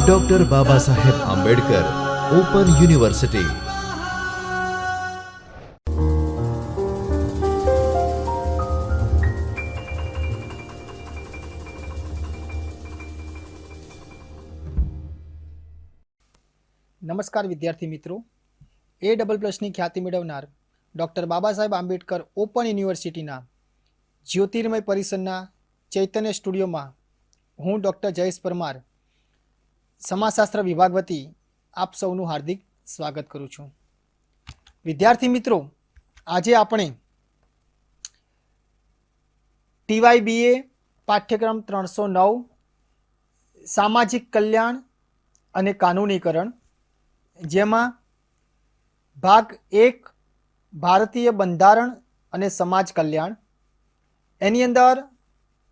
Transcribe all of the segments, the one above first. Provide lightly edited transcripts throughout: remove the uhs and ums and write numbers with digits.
Doctor Baba Saheb Ambedkar open university. નમસ્કાર વિદ્યાર્થી મિત્રો, A++ની ખ્યાતિ મેળવનાર ડૉક્ટર બાબા સાહેબ આંબેડકર ઓપન યુનિવર્સિટીના જ્યોતિર્મય પરિસરના ચૈતન્ય સ્ટુડિયોમાં હું ડૉક્ટર જયેશ પરમાર સમાજશાસ્ત્ર વિભાગ વતી આપ સૌનું હાર્દિક સ્વાગત કરું છું. વિદ્યાર્થી મિત્રો, આજે આપણે TYBA પાઠ્યક્રમ 309 સામાજિક કલ્યાણ અને કાનૂનીકરણ, જેમાં ભાગ 1 ભારતીય બંધારણ અને સમાજ કલ્યાણ, એની અંદર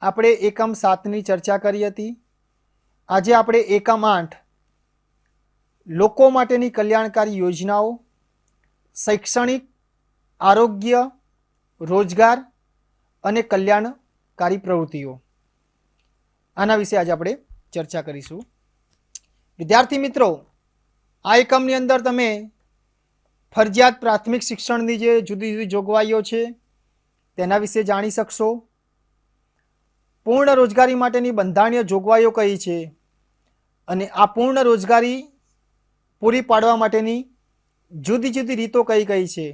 આપણે એકમ 7ની ચર્ચા કરી હતી. આજે આપણે એકમ 8 લોકો માટેની કલ્યાણકારી યોજનાઓ, શૈક્ષણિક, આરોગ્ય, રોજગાર અને કલ્યાણકારી પ્રવૃત્તિઓ, આના વિશે આજે આપણે ચર્ચા કરીશું. વિદ્યાર્થી મિત્રો, આ એકમની અંદર તમે ફરજિયાત પ્રાથમિક શિક્ષણની જે જુદી જુદી જોગવાઈઓ છે તેના વિશે જાણી શકશો. પૂર્ણ રોજગારી માટેની બંધારણીય જોગવાઈઓ કઈ છે અને આ પૂર્ણ રોજગારી પૂરી પાડવા માટેની જુદી જુદી રીતો કઈ કઈ છે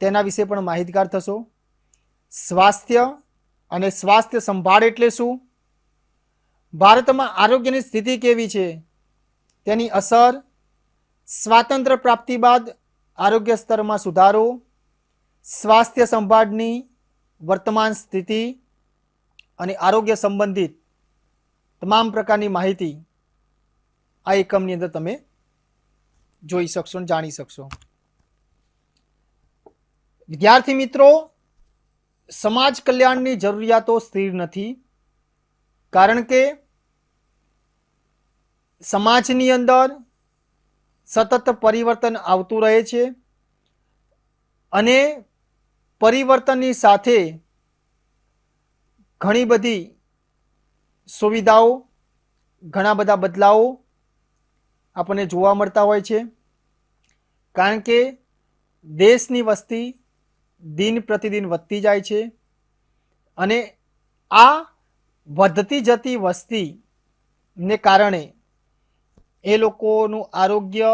તેના વિશે પણ માહિતગાર થશો. સ્વાસ્થ્ય અને સ્વાસ્થ્ય સંભાળ એટલે શું, ભારતમાં આરોગ્યની સ્થિતિ કેવી છે, તેની અસર, સ્વાતંત્ર્ય પ્રાપ્તિ બાદ આરોગ્ય સ્તરમાં સુધારો, સ્વાસ્થ્ય સંભાળની વર્તમાન સ્થિતિ અને આરોગ્ય સંબંધિત તમામ પ્રકારની માહિતી આ એકમની અંદર તમે જોઈ શકશો અને જાણી શકશો. વિદ્યાર્થી મિત્રો, સમાજ કલ્યાણની જરૂરિયાતો સ્થિર નથી, કારણ કે સમાજની અંદર સતત પરિવર્તન આવતું રહે છે અને પરિવર્તનની સાથે ઘણી બધી સુવિધાઓ, ઘણા બધા બદલાવો આપણને જોવા મળતા હોય છે, કારણ કે દેશની વસ્તી દિન પ્રતિદિન વધતી જાય છે અને આ વધતી જતી વસ્તીને કારણે એ લોકોનું આરોગ્ય,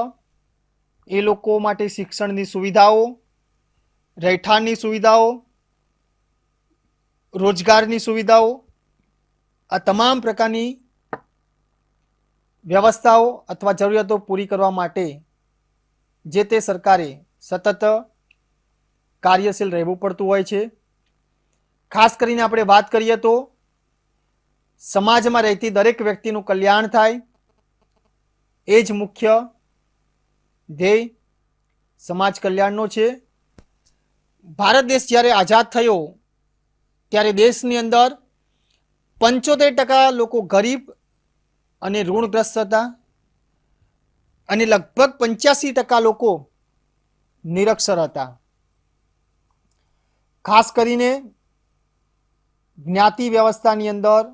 એ લોકો માટે શિક્ષણની સુવિધાઓ, રહેઠાણની સુવિધાઓ, રોજગારની સુવિધાઓ, આ તમામ પ્રકારની વ્યવસ્થાઓ અથવા જરૂરિયાતો પૂરી કરવા માટે જે તે સરકારે સતત કાર્યશીલ રહેવું પડતું હોય છે. ખાસ કરીને આપણે વાત કરીએ તો સમાજમાં રહેતી દરેક વ્યક્તિનું કલ્યાણ થાય, એ જ મુખ્ય ધ્યેય સમાજ કલ્યાણનો છે. ભારત દેશ જ્યારે આઝાદ થયો ત્યારે દેશની અંદર 75% લોકો ગરીબ અને ઋણગ્રસ્ત હતા અને લગભગ 85% લોકો નિરક્ષર હતા. ખાસ કરીને જ્ઞાતિ વ્યવસ્થાની અંદર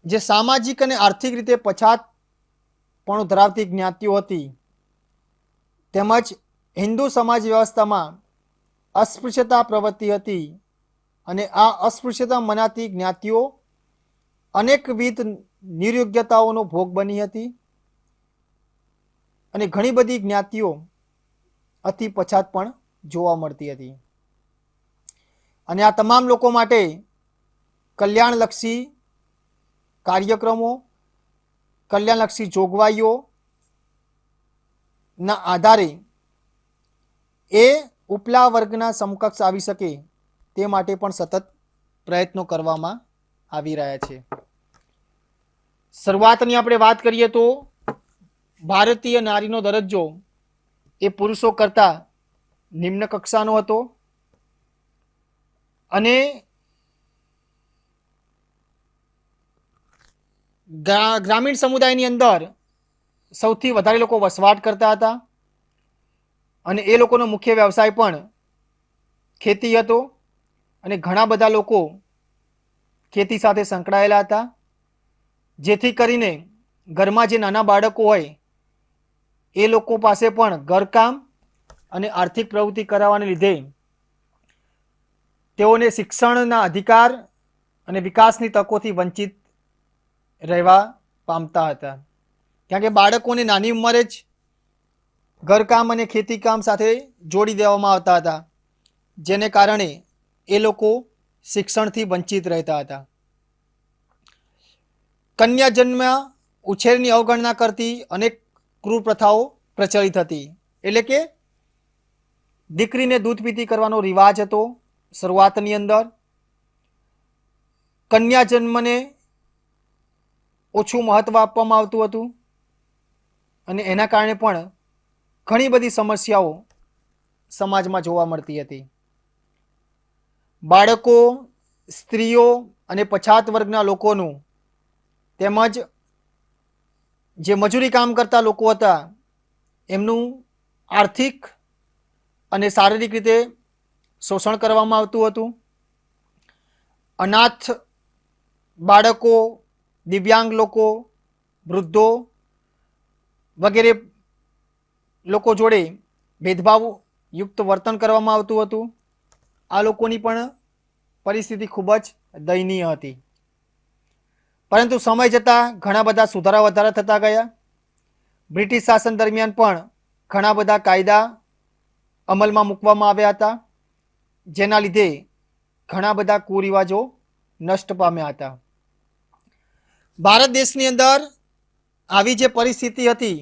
જે સામાજિક અને આર્થિક રીતે પછાતપણું ધરાવતી જ્ઞાતિઓ હતી, તેમજ હિન્દુ સમાજ વ્યવસ્થામાં અસ્પૃશ્યતા પ્રવૃત્તિ હતી અને આ અસ્પૃશ્યતા મનાતી જ્ઞાતિઓ અનેકવિધ નિર્યોગ્યતાઓનો ભોગ બની હતી અને ઘણી બધી જ્ઞાતિઓ અતિ પછાત પણ જોવા મળતી હતી. અને આ તમામ લોકો માટે કલ્યાણલક્ષી કાર્યક્રમો, કલ્યાણલક્ષી જોગવાઈઓના આધારે એ ઉપલા વર્ગના સમકક્ષ આવી શકે તે માટે પણ સતત પ્રયત્નો કરવામાં આવી રહ્યા છે. શરૂઆતની આપણે વાત કરીએ તો ભારતીય નારીનો દરજ્જો એ પુરુષો કરતાં નિમ્ન કક્ષાનો હતો અને ગ્રામીણ સમુદાયની અંદર સૌથી વધારે લોકો વસવાટ કરતા હતા અને એ લોકોનો મુખ્ય વ્યવસાય પણ ખેતી હતો અને ઘણા બધા લોકો ખેતી સાથે સંકળાયેલા હતા. જેથી કરીને ઘરમાં જે નાના બાળકો હોય એ લોકો પાસે પણ ઘરકામ અને આર્થિક પ્રવૃત્તિ કરાવવાને લીધે તેઓને શિક્ષણના અધિકાર અને વિકાસની તકોથી વંચિત રહેવા પામતા હતા. કારણ કે બાળકોને નાની ઉંમરે જ ઘરકામ અને ખેતીકામ સાથે જોડી દેવામાં આવતા હતા, જેને કારણે એ લોકો શિક્ષણથી વંચિત રહેતા હતા. કન્યા જન્મ ઉછેરની અવગણના કરતી અનેક ક્રૂર પ્રથાઓ પ્રચલિત હતી. એટલે કે દીકરીને દૂધ પીતી કરવાનો રિવાજ હતો શરૂઆતની અંદર. કન્યા જન્મને ઓછું મહત્વ આપવામાં આવતું હતું અને એના કારણે પણ ઘણી બધી સમસ્યાઓ સમાજમાં જોવા મળતી હતી. બાળકો, સ્ત્રીઓ અને પછાત વર્ગના લોકોનું તેમજ જે મજૂરી કામ કરતા લોકો હતા એમનું આર્થિક અને શારીરિક રીતે શોષણ કરવામાં આવતું હતું. અનાથ બાળકો, દિવ્યાંગ લોકો, વૃદ્ધો વગેરે લોકો જોડે ભેદભાવયુક્ત વર્તન કરવામાં આવતું હતું. આ લોકોની પણ પરિસ્થિતિ ખૂબ જ દયનીય હતી. પરંતુ સમય જતાં ઘણા બધા સુધારા વધારા થતા ગયા. બ્રિટિશ શાસન દરમિયાન પણ ઘણા બધા કાયદા અમલમાં મૂકવામાં આવ્યા હતા, જેના લીધે ઘણા બધા કુરિવાજો નષ્ટ પામ્યા હતા. ભારત દેશની અંદર આવી જે પરિસ્થિતિ હતી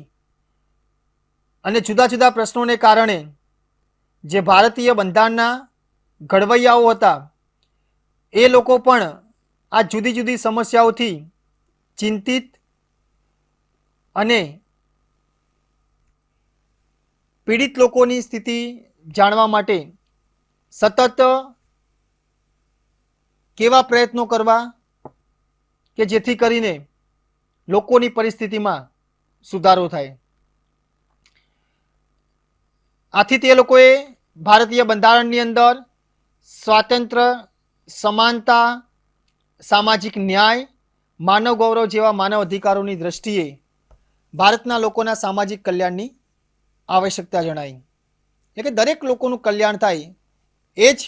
અને જુદા જુદા પ્રશ્નોને કારણે જે ભારતીય બંધારણના ઘડવૈયાઓ હતા એ લોકો પણ આ જુદી જુદી સમસ્યાઓથી ચિંતિત અને પીડિત લોકોની સ્થિતિ જાણવા માટે સતત કેવા પ્રયત્નો કરવા કે જેથી કરીને લોકોની પરિસ્થિતિમાં સુધારો થાય. આથી તે લોકોએ ભારતીય બંધારણની અંદર સ્વાતંત્ર્ય, સમાનતા, સામાજિક ન્યાય, માનવ ગૌરવ જેવા માનવ અધિકારોની દ્રષ્ટિએ ભારતના લોકોના સામાજિક કલ્યાણની આવશ્યકતા જણાવી. એટલે કે દરેક લોકોનું કલ્યાણ થાય એ જ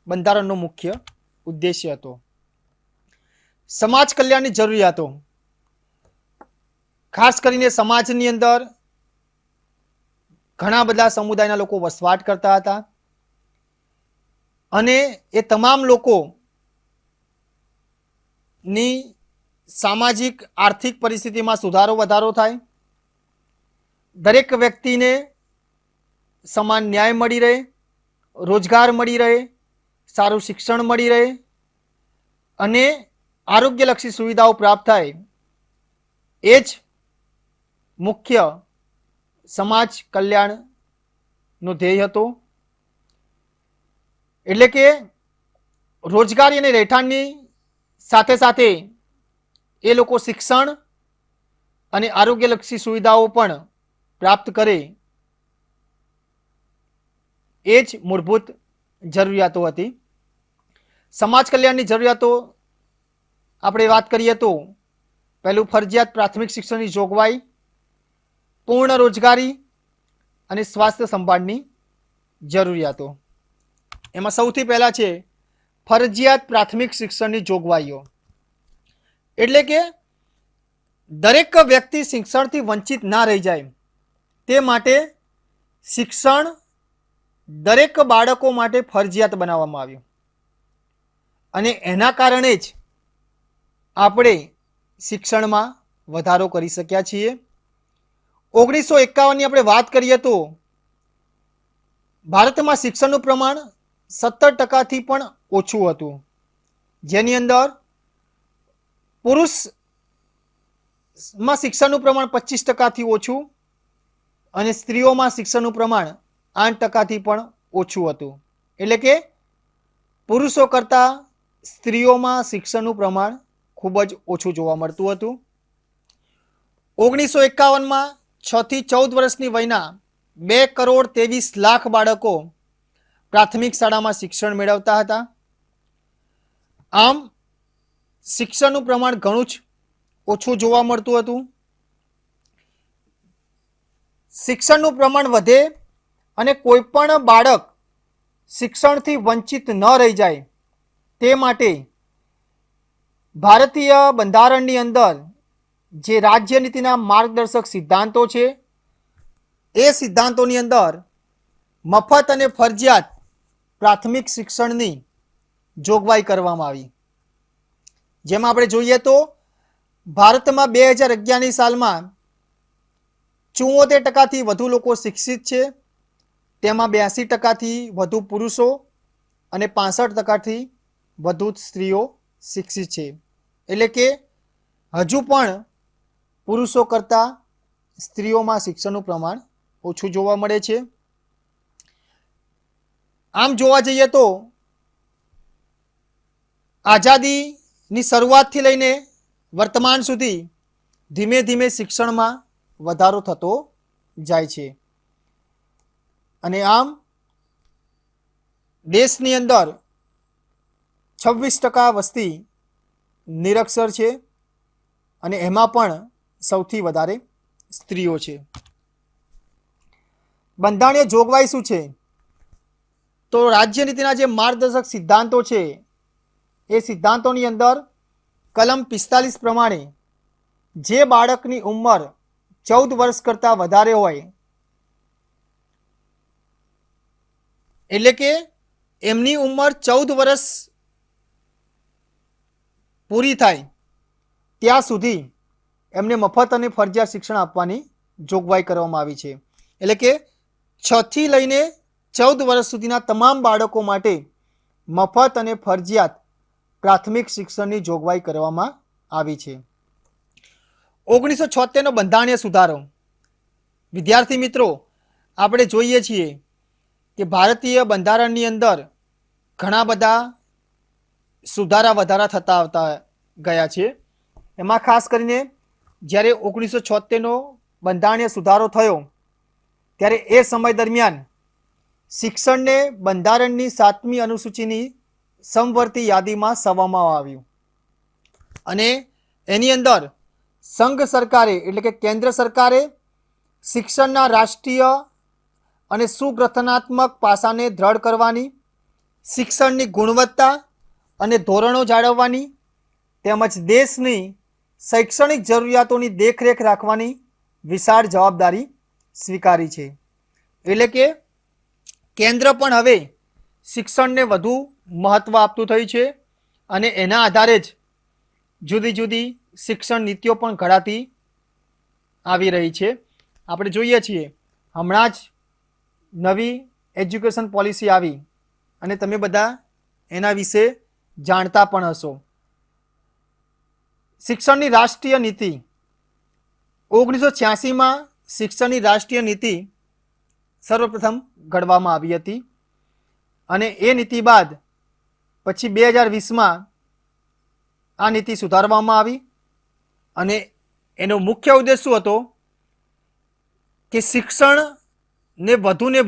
બંધારણનો મુખ્ય ઉદ્દેશ્ય હતો. સમાજ કલ્યાણની જરૂરિયાતો, ખાસ કરીને સમાજની અંદર ઘણા બધા સમુદાયના લોકો વસવાટ કરતા હતા અને એ તમામ લોકોની સામાજિક આર્થિક પરિસ્થિતિમાં સુધારો વધારો થાય, દરેક વ્યક્તિને સમાન ન્યાય મળી રહે, રોજગાર મળી રહે, સારું શિક્ષણ મળી રહે અને આરોગ્યલક્ષી સુવિધાઓ પ્રાપ્ત થાય, એ જ મુખ્ય સમાજ કલ્યાણનો ધ્યેય હતો. એટલે કે રોજગારી અને રહેઠાણની સાથે સાથે એ લોકો શિક્ષણ અને આરોગ્યલક્ષી સુવિધાઓ પણ પ્રાપ્ત કરે, એ જ મૂળભૂત જરૂરિયાતો હતી. સમાજ કલ્યાણની જરૂરિયાતો આપણે વાત કરીએ તો પહેલું ફરજિયાત પ્રાથમિક શિક્ષણની જોગવાઈ, પૂર્ણ રોજગારી અને સ્વાસ્થ્ય સંભાળની જરૂરિયાતો. એમાં સૌથી પહેલાં છે ફરજિયાત પ્રાથમિક શિક્ષણની જોગવાઈઓ. એટલે કે દરેક વ્યક્તિ શિક્ષણથી વંચિત ના રહી જાય તે માટે શિક્ષણ દરેક બાળકો માટે ફરજિયાત બનાવવામાં આવ્યું અને એના કારણે જ આપણે શિક્ષણમાં વધારો કરી શક્યા છીએ. 1951ની આપણે વાત કરીએ તો ભારતમાં શિક્ષણનું પ્રમાણ 17% પણ ઓછું હતું, જેની અંદર પુરુષમાં શિક્ષણનું પ્રમાણ 25%થી ઓછું અને સ્ત્રીઓમાં શિક્ષણનું પ્રમાણ 8%થી પણ ઓછું હતું. એટલે કે પુરુષો કરતાં સ્ત્રીઓમાં શિક્ષણનું પ્રમાણ ખૂબ જ ઓછું જોવા મળતું હતું. 1951માં 6 થી 14 વર્ષની વયના 2,23,00,000 બાળકો પ્રાથમિક શાળામાં શિક્ષણ મેળવતા હતા. આમ શિક્ષણનું પ્રમાણ ઘણું જ ઓછું જોવા મળતું હતું. શિક્ષણનું પ્રમાણ વધે અને કોઈ પણ બાળક શિક્ષણથી વંચિત ન રહી જાય તે માટે ભારતીય બંધારણની અંદર જે રાજ્ય નીતિના માર્ગદર્શક સિદ્ધાંતો છે એ સિદ્ધાંતોની અંદર મફત અને ફરજિયાત પ્રાથમિક શિક્ષણની જોગવાઈ કરવામાં આવી. જેમાં આપણે જોઈએ તો ભારતમાં 2011ની સાલમાં 74% વધુ લોકો શિક્ષિત છે. તેમાં 82%થી વધુ પુરુષો અને 65%થી વધુ સ્ત્રીઓ શિક્ષિત છે. એટલે કે હજુ પણ પુરુષો કરતાં સ્ત્રીઓમાં શિક્ષણનું પ્રમાણ ઓછું જોવા મળે છે. આમ જોવા જઈએ તો આઝાદીની શરૂઆતથી લઈને વર્તમાન સુધી ધીમે ધીમે શિક્ષણમાં વધારો થતો જાય છે. અને આમ દેશની અંદર 26% વસ્તી નિરક્ષર છે અને એમાં પણ સૌથી વધારે સ્ત્રીઓ છે. બંધારણીય જોગવાઈ શું છે? તો રાજ્ય નીતિના જે માર્ગદર્શક સિદ્ધાંતો છે એ સિદ્ધાંતોની અંદર કલમ 45 પ્રમાણે જે બાળકની ઉંમર 14 વર્ષ કરતાં વધારે હોય એટલે કે એમની ઉંમર 14 વર્ષ પૂરી થાય ત્યાં સુધી એમને મફત અને ફરજિયાત શિક્ષણ આપવાની જોગવાઈ કરવામાં આવી છે. એટલે કે 6 થી લઈને 14 વર્ષ સુધીના તમામ બાળકો માટે મફત અને ફરજિયાત પ્રાથમિક શિક્ષણની જોગવાઈ કરવામાં આવી છે. 1976નો બંધારણીય સુધારો. વિદ્યાર્થી મિત્રો, આપણે જોઈએ છીએ કે ભારતીય બંધારણની અંદર ઘણા બધા સુધારા વધારા થતા આવતા ગયા છે. એમાં ખાસ કરીને જ્યારે 1976નો બંધારણીય સુધારો થયો ત્યારે એ સમય દરમિયાન શિક્ષણને બંધારણની 7મી અનુસૂચિની સમવર્તી યાદીમાં સમાવવામાં આવ્યું અને એની અંદર સંઘ સરકારે એટલે કે કેન્દ્ર સરકારે શિક્ષણના રાષ્ટ્રીય અને સુગ્રથનાત્મક પાસાને દ્રઢ કરવાની, શિક્ષણની ગુણવત્તા અને ધોરણો જાળવવાની તેમજ દેશની શૈક્ષણિક જરૂરિયાતોની દેખરેખ રાખવાની વિશાળ જવાબદારી સ્વીકારી છે. એટલે કે કેન્દ્ર પણ હવે શિક્ષણને વધુ મહત્ત્વ આપતું થયું છે અને એના આધારે જ જુદી જુદી શિક્ષણ નીતિઓ પણ ઘડાતી આવી રહી છે. આપણે જોઈએ છીએ હમણાં જ નવી એજ્યુકેશન પોલિસી આવી અને તમે બધા એના વિશે જાણતા પણ હશો. શિક્ષણની રાષ્ટ્રીય નીતિ 1986માં શિક્ષણની રાષ્ટ્રીય નીતિ સર્વપ્રથમ ઘડવામાં આવી હતી અને એ નીતિ બાદ પછી 2020માં આ નીતિ સુધારવામાં આવી અને એનો મુખ્ય ઉદ્દેશ શું હતો કે શિક્ષણને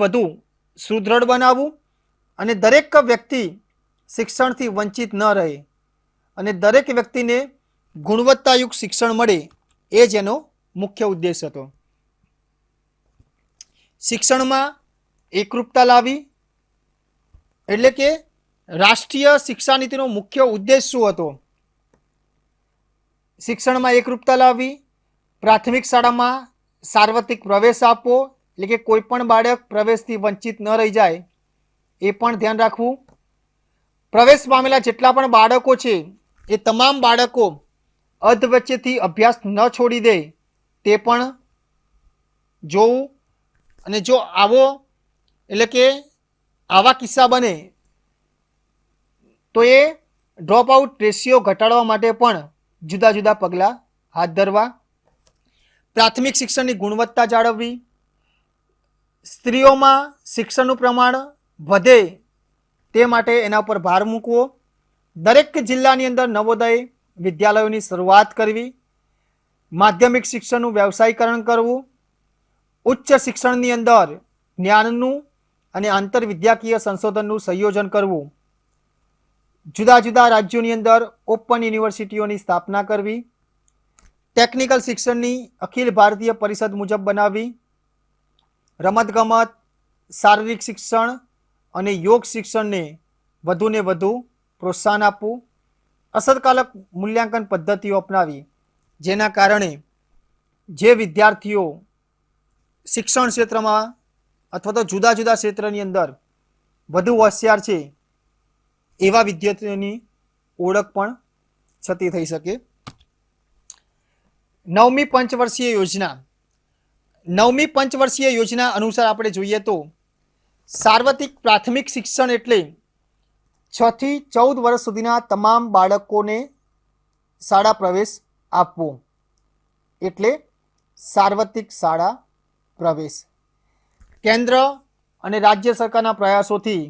વધુ સુદૃઢ બનાવવું અને દરેક વ્યક્તિ શિક્ષણથી વંચિત ન રહે અને દરેક વ્યક્તિને ગુણવત્તાયુક્ત શિક્ષણ મળે એ જ એનો મુખ્ય ઉદ્દેશ હતો. શિક્ષણમાં એકરૂપતા લાવી એટલે કે રાષ્ટ્રીય શિક્ષા નીતિનો મુખ્ય ઉદ્દેશ શું હતો? શિક્ષણમાં એકરૂપતા લાવવી, પ્રાથમિક શાળામાં સાર્વત્રિક પ્રવેશ આપવો એટલે કે કોઈ પણ બાળક પ્રવેશથી વંચિત ન રહી જાય એ પણ ધ્યાન રાખવું. પ્રવેશ પામેલા જેટલા પણ બાળકો છે એ તમામ બાળકો અધવચ્ચેથી અભ્યાસ ન છોડી દે તે પણ જોવું અને જો આવા કિસ્સા બને તો એ ડ્રોપ આઉટ રેશિયો ઘટાડવા માટે પણ જુદા જુદા પગલાં હાથ ધરવા. પ્રાથમિક શિક્ષણની ગુણવત્તા જાળવવી, સ્ત્રીઓમાં શિક્ષણનું પ્રમાણ વધે તે માટે એના પર ભાર મૂકવો, દરેક જિલ્લાની અંદર નવોદય વિદ્યાલયોની શરૂઆત કરવી, માધ્યમિક શિક્ષણનું વ્યવસાયીકરણ કરવું, ઉચ્ચ શિક્ષણની અંદર જ્ઞાનનું અને આંતરવિદ્યાકીય સંશોધનનું સંયોજન કરવું, જુદા જુદા રાજ્યોની અંદર ઓપન યુનિવર્સિટીઓની સ્થાપના કરવી, ટેકનિકલ શિક્ષણની અખિલ ભારતીય પરિષદ મુજબ બનાવવી, રમતગમત, શારીરિક શિક્ષણ અને યોગ શિક્ષણને વધુને વધુ પ્રોત્સાહન આપવું, અસરકારક મૂલ્યાંકન પદ્ધતિઓ અપનાવી, જેના કારણે જે વિદ્યાર્થીઓ શિક્ષણ ક્ષેત્રમાં અથવા તો જુદા જુદા ક્ષેત્રની અંદર વધુ હોશિયાર છે એવા વિદ્યાર્થીઓની ઓળખ પણ છતી થઈ શકે. 9મી પંચવર્ષીય યોજના. 9મી પંચવર્ષીય યોજના અનુસાર આપણે જોઈએ તો સાર્વત્રિક પ્રાથમિક શિક્ષણ એટલે 6 થી 14 વર્ષ સુધીના તમામ બાળકોને શાળા પ્રવેશ આપવો, એટલે સાર્વત્રિક શાળા પ્રવેશ. કેન્દ્ર અને રાજ્ય સરકારના પ્રયાસોથી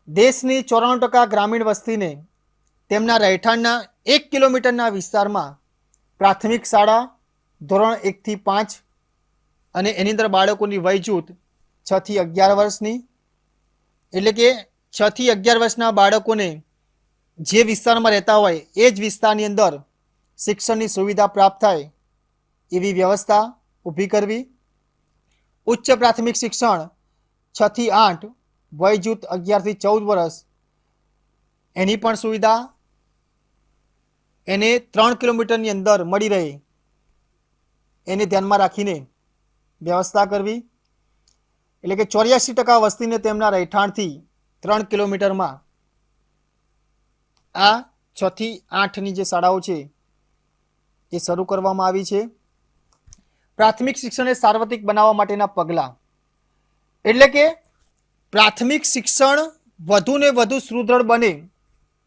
દેશની 94% ગ્રામીણ વસ્તીને તેમના રહેઠાણના 1 કિલોમીટરના વિસ્તારમાં પ્રાથમિક શાળા ધોરણ 1 થી 5 અને એની અંદર બાળકોની વય જૂથ 6 થી 11 વર્ષની, એટલે કે 6 થી 11 વર્ષના બાળકોને જે વિસ્તારમાં રહેતા હોય એ જ વિસ્તારની અંદર શિક્ષણની સુવિધા પ્રાપ્ત થાય એવી વ્યવસ્થા ઊભી કરવી. ઉચ્ચ પ્રાથમિક શિક્ષણ 6 થી 8, વય જૂથ 11 થી 14 વર્ષ, એની પણ સુવિધા એને 3 કિલોમીટરની અંદર મળી રહે એને ધ્યાનમાં રાખીને વ્યવસ્થા કરવી. એટલે કે 84% વસ્તીને તેમના રહેઠાણથી 3 કિલોમીટરમાં આ 6 થી 8ની જે શાળાઓ છે એ શરૂ કરવામાં આવી છે. પ્રાથમિક શિક્ષણને સાર્વત્રિક બનાવવા માટેના પગલાં, એટલે કે પ્રાથમિક શિક્ષણ વધુને વધુ સુદૃઢ બને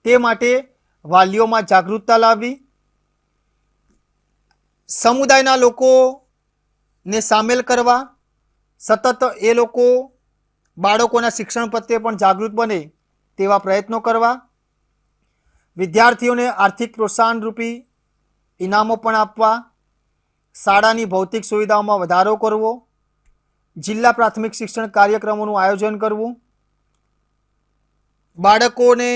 તે માટે વાલીઓમાં જાગૃતતા લાવવી, સમુદાયના લોકોને સામેલ કરવા, સતત એ લોકો બાળકોના શિક્ષણ પ્રત્યે પણ જાગૃત બને તેવા પ્રયત્નો કરવા, વિદ્યાર્થીઓને આર્થિક પ્રોત્સાહન રૂપી ઇનામો પણ આપવા, શાળાની ભૌતિક સુવિધાઓમાં વધારો કરવો, જિલ્લા પ્રાથમિક શિક્ષણ કાર્યક્રમોનું આયોજન કરવું, બાળકોને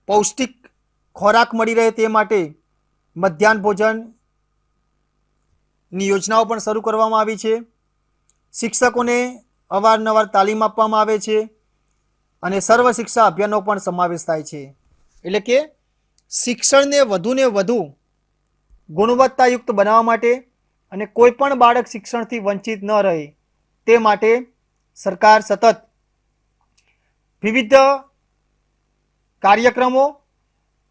પૌષ્ટિક ખોરાક મળી રહે તે માટે મધ્યાહન ભોજનની યોજનાઓ પણ શરૂ કરવામાં આવી છે. શિક્ષકોને અવારનવાર તાલીમ આપવામાં આવે છે અને સર્વ શિક્ષા અભિયાનનો પણ સમાવેશ થાય છે. એટલે કે શિક્ષણને વધુને વધુ ગુણવત્તાયુક્ત બનાવવા માટે અને કોઈ પણ બાળક શિક્ષણથી વંચિત ન રહે તે માટે સરકાર સતત વિવિધ કાર્યક્રમો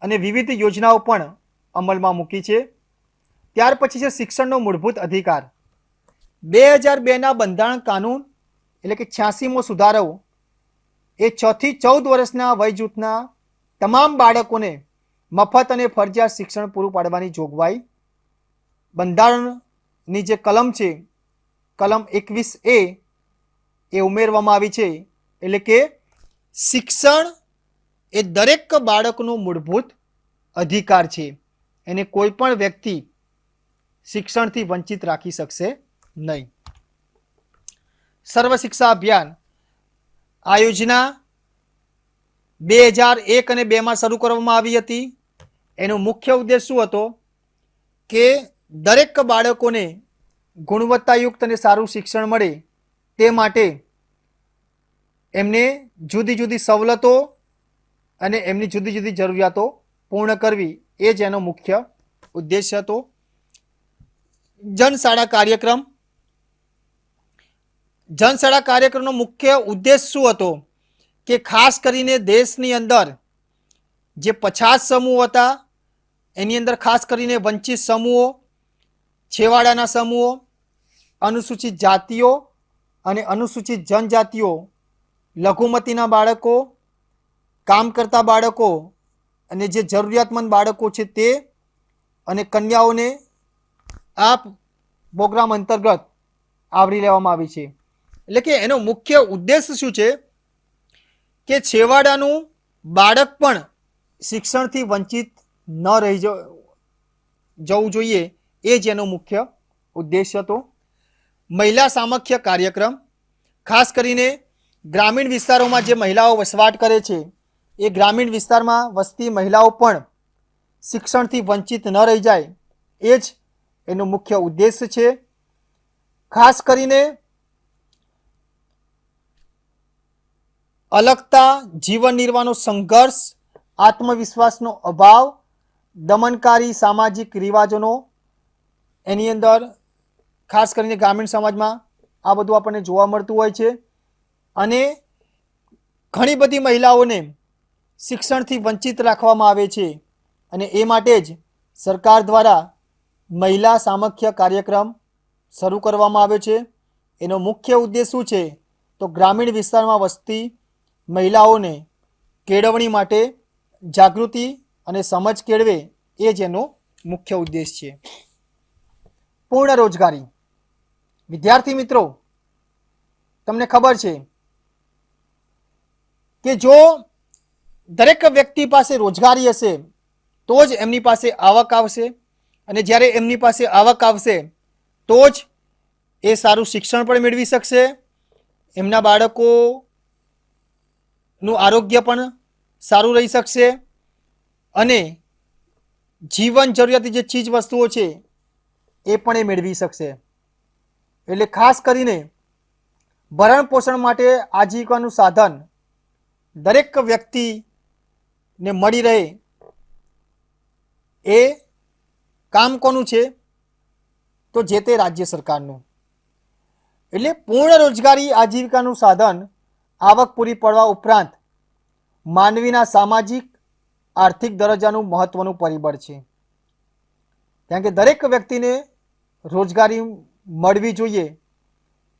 અને વિવિધ યોજનાઓ પણ અમલમાં મૂકી છે. ત્યાર પછી છે શિક્ષણનો મૂળભૂત અધિકાર. 2002ના બંધારણ કાનૂન એટલે કે 86મો સુધારો એ 6 થી 14 વર્ષના વય જૂથના તમામ બાળકોને મફત અને ફરજિયાત શિક્ષણ પૂરું પાડવાની જોગવાઈ બંધારણની જે કલમ છે, કલમ 21A એ ઉમેરવામાં આવી છે. એટલે કે શિક્ષણ એ દરેક બાળકનો મૂળભૂત અધિકાર છે, એને કોઈ પણ વ્યક્તિ શિક્ષણથી વંચિત રાખી શકશે નહીં. સર્વ શિક્ષા અભિયાન આ યોજના 2001 અને 2માં શરૂ કરવામાં આવી હતી. એનો મુખ્ય ઉદ્દેશ શું હતો કે દરેક બાળકોને ગુણવત્તાયુક્ત અને સારું શિક્ષણ મળે તે માટે એમને જુદી જુદી સવલતો અને એમની જુદી જુદી જરૂરિયાતો પૂર્ણ કરવી એ જ એનો મુખ્ય ઉદ્દેશ્ય હતો. જનશાળા કાર્યક્રમ. જનશાળા કાર્યક્રમનો મુખ્ય ઉદ્દેશ શું હતો કે ખાસ કરીને દેશની અંદર જે પછાત સમૂહ હતા એની અંદર ખાસ કરીને વંચિત સમૂહો, છેવાડાના સમૂહો, અનુસૂચિત જાતિઓ અને અનુસૂચિત જનજાતિઓ, લઘુમતીના બાળકો, કામ કરતા બાળકો અને જે જરૂરિયાતમંદ બાળકો છે તે અને કન્યાઓને આ પ્રોગ્રામ અંતર્ગત આવરી લેવામાં આવી છે. એટલે કે એનો મુખ્ય ઉદ્દેશ શું છે કે છેવાડાનું બાળક પણ શિક્ષણથી વંચિત ન રહી જવું જોઈએ એ જ એનો મુખ્ય ઉદ્દેશ હતો. મહિલા સામખ્ય કાર્યક્રમ. ખાસ કરીને ગ્રામીણ વિસ્તારોમાં જે મહિલાઓ વસવાટ કરે છે એ ગ્રામીણ વિસ્તારમાં વસતી મહિલાઓ પણ શિક્ષણથી વંચિત ન રહી જાય એ જ એનો મુખ્ય ઉદ્દેશ છે. ખાસ કરીને અલગતા, જીવન નિર્વાહનો સંઘર્ષ, આત્મવિશ્વાસનો અભાવ, દમનકારી સામાજિક રિવાજોનો એની અંદર ખાસ કરીને ગ્રામીણ સમાજમાં આ બધું આપણને જોવા મળતું હોય છે. અને ઘણી બધી મહિલાઓને શિક્ષણથી વંચિત રાખવામાં આવે છે અને એ માટે જ સરકાર દ્વારા મહિલા સામખ્ય કાર્યક્રમ શરૂ કરવામાં આવ્યો છે. એનો મુખ્ય ઉદ્દેશ શું છે તો ગ્રામીણ વિસ્તારમાં વસતી મહિલાઓને કેળવણી માટે જાગૃતિ અને સમજ કેળવે એ જ એનો મુખ્ય ઉદ્દેશ છે. પૂર્ણ રોજગારી. વિદ્યાર્થી મિત્રો, તમને ખબર છે કે જો દરેક વ્યક્તિ પાસે રોજગારી હશે તો જ એમની પાસે આવક આવશે અને જ્યારે એમની પાસે આવક આવશે તો જ એ સારું શિક્ષણ પણ મેળવી શકશે, એમના બાળકોનું આરોગ્ય પણ સારું રહી શકશે અને જીવન જરૂરિયાતી જે ચીજ વસ્તુઓ છે એ પણ એ મેળવી શકશે. એટલે ખાસ કરીને ભરણ પોષણ માટે આજીવિકાનું સાધન દરેક વ્યક્તિને મળી રહે એ કામ કોનું છે તો જે તે રાજ્ય સરકારનું. એટલે પૂર્ણ રોજગારી આજીવિકાનું સાધન આવક પૂરી પાડવા ઉપરાંત માનવીના સામાજિક આર્થિક દરજ્જાનું મહત્વનું પરિબળ છે. કારણ કે દરેક વ્યક્તિને રોજગારી મળવી જોઈએ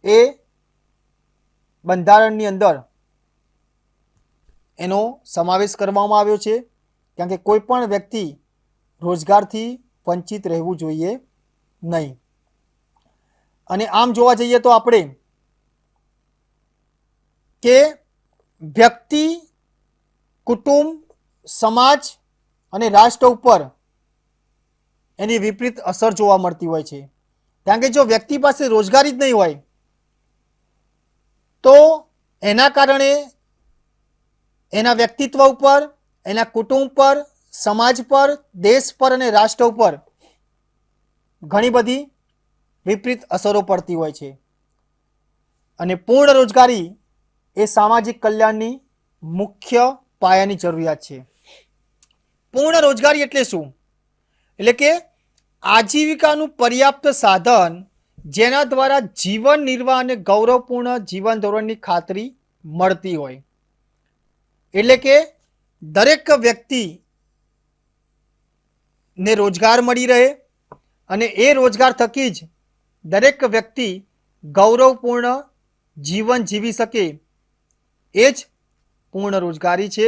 એ બંધારણની અંદર એનો સમાવેશ કરવામાં આવ્યો છે. કારણ કે કોઈ પણ વ્યક્તિ રોજગારથી વંચિત રહેવું જોઈએ નહીં. અને આમ જોવા જઈએ તો આપણે કે વ્યક્તિ, કુટુંબ, સમાજ અને રાષ્ટ્ર ઉપર એની વિપરીત અસર જોવા મળતી હોય છે. કારણ કે જો વ્યક્તિ પાસે રોજગારી જ નહીં હોય તો એના કારણે એના વ્યક્તિત્વ ઉપર, એના કુટુંબ પર, સમાજ પર, દેશ પર અને રાષ્ટ્ર ઉપર ઘણી બધી વિપરીત અસરો પડતી હોય છે. અને પૂર્ણ રોજગારી એ સામાજિક કલ્યાણની મુખ્ય પાયાની જરૂરિયાત છે. પૂર્ણ રોજગારી એટલે શું? એટલે કે આજીવિકાનું પર્યાપ્ત સાધન જેના દ્વારા જીવન નિર્વાહ અને ગૌરવપૂર્ણ જીવન ધોરણની ખાતરી મળતી હોય. એટલે કે દરેક વ્યક્તિને રોજગાર મળી રહે અને એ રોજગાર થકી જ દરેક વ્યક્તિ ગૌરવપૂર્ણ જીવન જીવી શકે એ જ પૂર્ણ રોજગારી છે.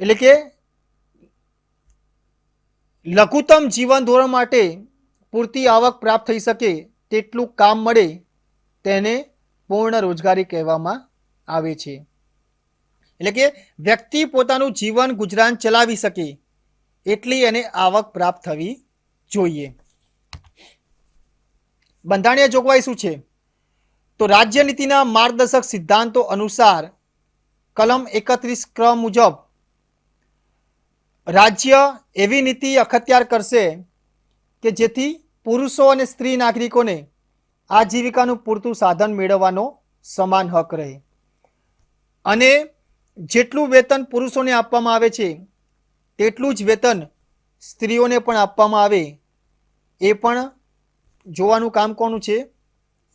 એટલે કે લઘુત્તમ જીવન ધોરણ માટે પૂરતી આવક પ્રાપ્ત થઈ શકે તેટલું કામ મળે તેને પૂર્ણ રોજગારી કહેવામાં આવે છે. એટલે કે વ્યક્તિ પોતાનું જીવન ગુજરાન ચલાવી શકે એટલી એને આવક પ્રાપ્ત થવી જોઈએ. બંધારણીય જોગવાઈ શું છે તો રાજ્ય નીતિના માર્ગદર્શક સિદ્ધાંતો અનુસાર કલમ 31 ક્રમ મુજબ રાજ્ય એવી નીતિ અખત્યાર કરશે કે જેથી પુરુષો અને સ્ત્રી નાગરિકોને આજીવિકાનું પૂરતું સાધન મેળવવાનો સમાન હક રહે અને જેટલું વેતન પુરુષોને આપવામાં આવે છે તેટલું જ વેતન સ્ત્રીઓને પણ આપવામાં આવે એ પણ જોવાનું કામ કોનું છે?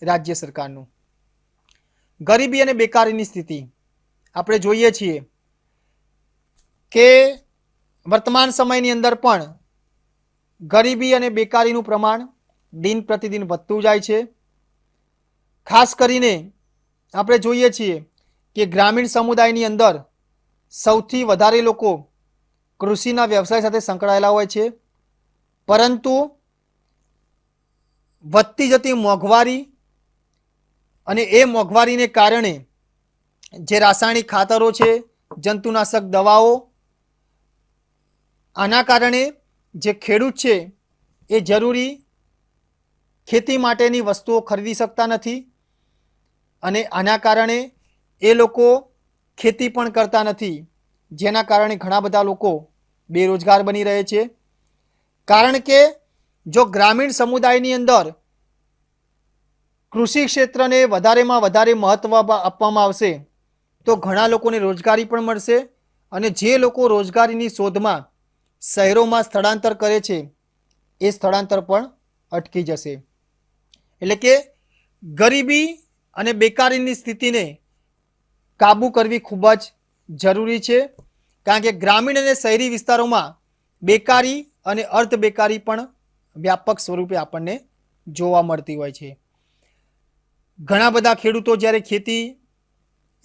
રાજ્ય સરકારનું. ગરીબી અને બેકારીની સ્થિતિ આપણે જોઈએ છીએ કે વર્તમાન સમયની અંદર પણ ગરીબી અને બેકારીનું પ્રમાણ દિન પ્રતિદિન વધતું જાય છે. ખાસ કરીને આપણે જોઈએ છીએ કે ગ્રામીણ સમુદાયની અંદર સૌથી વધારે લોકો કૃષિના વ્યવસાય સાથે સંકળાયેલા હોય છે. પરંતુ વધતી જતી મોંઘવારી અને એ મોંઘવારીને કારણે જે રાસાયણિક ખાતરો છે, જંતુનાશક દવાઓ, આના કારણે જે ખેડૂત છે એ જરૂરી ખેતી માટેની વસ્તુઓ ખરીદી શકતા નથી અને આના કારણે એ લોકો ખેતી પણ કરતા નથી, જેના કારણે ઘણા બધા લોકો બેરોજગાર બની રહે છે. કારણ કે જો ગ્રામીણ સમુદાયની અંદર કૃષિ ક્ષેત્રને વધારેમાં વધારે મહત્ત્વ આપવામાં આવશે તો ઘણા લોકોને રોજગારી પણ મળશે અને જે લોકો રોજગારીની શોધમાં શહેરોમાં સ્થળાંતર કરે છે એ સ્થળાંતર પણ અટકી જશે. એટલે કે ગરીબી અને બેકારીની સ્થિતિને કાબૂ કરવી ખૂબ જ જરૂરી છે. કારણ કે ગ્રામીણ અને શહેરી વિસ્તારોમાં બેકારી અને અર્ધ બેકારી પણ વ્યાપક સ્વરૂપે આપણને જોવા મળતી હોય છે. ઘણા બધા ખેડૂતો જ્યારે ખેતી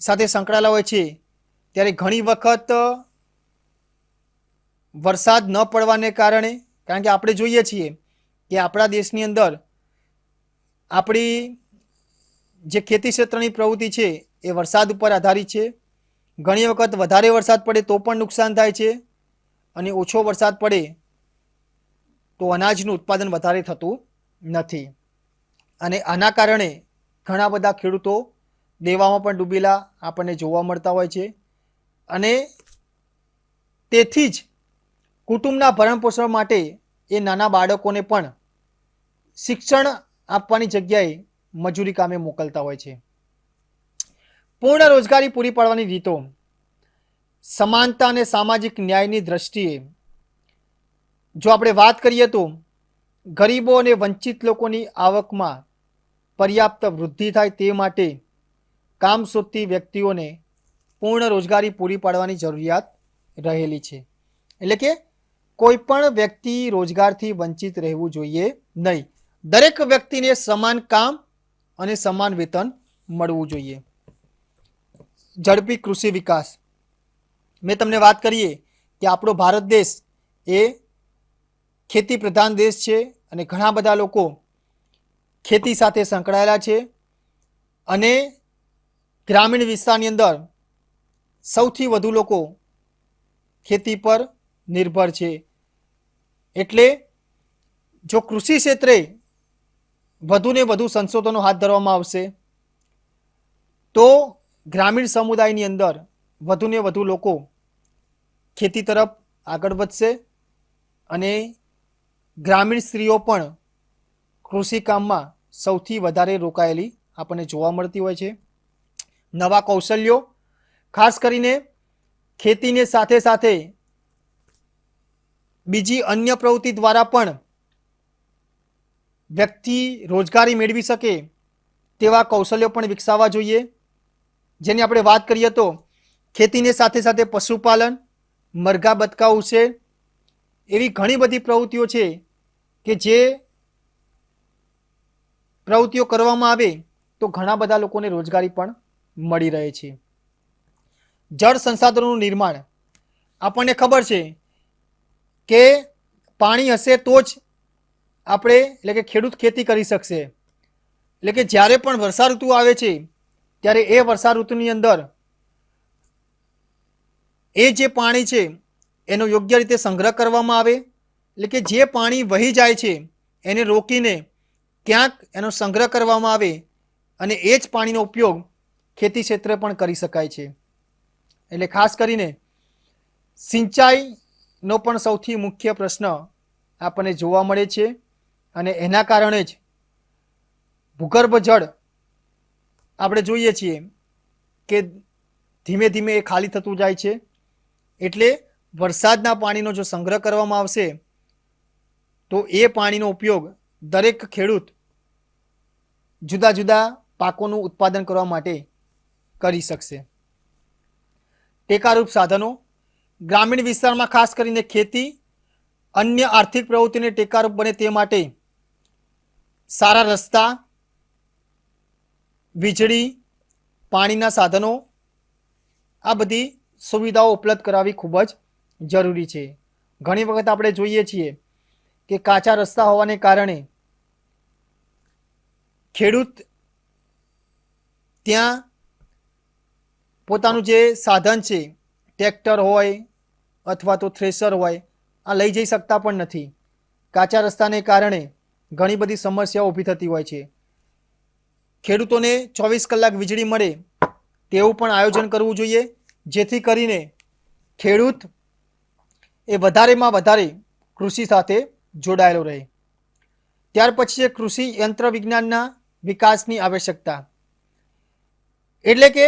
સાથે સંકળાયેલા હોય છે ત્યારે ઘણી વખત વરસાદ ન પડવાને કારણે, કારણ કે આપણે જોઈએ છીએ કે આપણા દેશની અંદર આપણી જે ખેતી ક્ષેત્રની પ્રવૃત્તિ છે એ વરસાદ ઉપર આધારિત છે. ઘણી વખત વધારે વરસાદ પડે તો પણ નુકસાન થાય છે અને ઓછો વરસાદ પડે તો અનાજનું ઉત્પાદન વધારે થતું નથી. અને આના કારણે ઘણા બધા ખેડૂતો દેવામાં પણ ડૂબેલા આપણને જોવા મળતા હોય છે. અને તેથી જ કુટુંબના ભરણપોષણ માટે એ નાના બાળકોને પણ શિક્ષણ આપવાની જગ્યાએ મજૂરી કામે મોકલતા હોય છે. પૂર્ણ રોજગારી પૂરી પાડવાની રીતો. સમાનતા અને સામાજિક ન્યાયની દ્રષ્ટિએ જો આપણે વાત કરીએ તો ગરીબો અને વંચિત લોકોની આવકમાં પર્યાપ્ત વૃદ્ધિ થાય તે માટે કામ શોધતી વ્યક્તિઓને પૂર્ણ રોજગારી પૂરી પાડવાની જરૂરિયાત રહેલી છે. એટલે કે કોઈ પણ વ્યક્તિ રોજગારથી વંચિત રહેવું જોઈએ નહીં. દરેક વ્યક્તિને સમાન કામ અને સમાન વેતન મળવું જોઈએ. ઝડપી કૃષિ વિકાસ. મેં તમને વાત કરીએ કે આપણો ભારત દેશ એ ખેતી પ્રધાન દેશ છે અને ઘણા બધા લોકો ખેતી સાથે સંકળાયેલા છે. અને ગ્રામીણ વિસ્તારની અંદર સૌથી વધુ લોકો ખેતી પર નિર્ભર છે. એટલે જો કૃષિ ક્ષેત્રે વધુને વધુ સંશોધનો હાથ ધરવામાં આવશે તો ગ્રામીણ સમુદાયની અંદર વધુને વધુ લોકો ખેતી તરફ આગળ વધશે અને ગ્રામીણ સ્ત્રીઓ પણ કૃષિ કામમાં સૌથી વધારે રોકાયેલી આપણને જોવા મળતી હોય છે. નવા કૌશલ્યો, ખાસ કરીને ખેતીને સાથે સાથે બીજી અન્ય પ્રવૃત્તિ દ્વારા પણ વ્યક્તિ રોજગારી મેળવી શકે તેવા કૌશલ્યો પણ વિકસાવવા જોઈએ. જેની આપણે વાત કરીએ તો ખેતીને સાથે સાથે પશુપાલન, મરઘા બતકા ઉછેર એવી ઘણી બધી પ્રવૃત્તિઓ છે કે જે પ્રવૃત્તિઓ કરવામાં આવે તો ઘણા બધા લોકોને રોજગારી પણ મળી રહે છે. જળ સંસાધનોનું નિર્માણ. આપણને ખબર છે કે પાણી હશે તો જ આપણે એટલે કે ખેડૂત ખેતી કરી શકશે. એટલે કે જ્યારે પણ વર્ષા ઋતુ આવે છે ત્યારે એ વર્ષા ઋતુની અંદર એ જે પાણી છે એનો યોગ્ય રીતે સંગ્રહ કરવામાં આવે. એટલે કે જે પાણી વહી જાય છે એને રોકીને ક્યાંક એનો સંગ્રહ કરવામાં આવે અને એ જ પાણીનો ઉપયોગ ખેતી ક્ષેત્રે પણ કરી શકાય છે. એટલે ખાસ કરીને સિંચાઈનો પણ સૌથી મુખ્ય પ્રશ્ન આપણને જોવા મળે છે અને એના કારણે જ ભૂગર્ભ જળ આપણે જોઈએ છીએ કે ધીમે ધીમે એ ખાલી થતું જાય છે. એટલે વરસાદના પાણીનો જો સંગ્રહ કરવામાં આવશે તો એ પાણીનો ઉપયોગ દરેક ખેડૂત જુદા જુદા પાકોનું ઉત્પાદન કરવા માટે કરી શકશે. ટેકારૂપ સાધનો. ગ્રામીણ વિસ્તારમાં ખાસ કરીને ખેતી અન્ય આર્થિક પ્રવૃત્તિને ટેકારૂપ બને તે માટે સારા રસ્તા, વીજળી, પાણીના સાધનો આ બધી સુવિધાઓ ઉપલબ્ધ કરાવવી ખૂબ જ જરૂરી છે. ઘણી વખત આપણે જોઈએ છીએ કે કાચા રસ્તા હોવાને કારણે ખેડૂત ત્યાં પોતાનું જે સાધન છે ટ્રેક્ટર હોય અથવા તો થ્રેશર હોય આ લઈ જઈ શકતા પણ નથી. કાચા રસ્તાને કારણે ઘણી બધી સમસ્યાઓ ઊભી થતી હોય છે. ખેડૂતોને 24 કલાક વીજળી મળે તેવું પણ આયોજન કરવું જોઈએ જેથી કરીને ખેડૂત એ વધારેમાં વધારે કૃષિ સાથે જોડાયેલો રહે. ત્યાર પછી છે કૃષિ યંત્ર વિજ્ઞાનના વિકાસની આવશ્યકતા. એટલે કે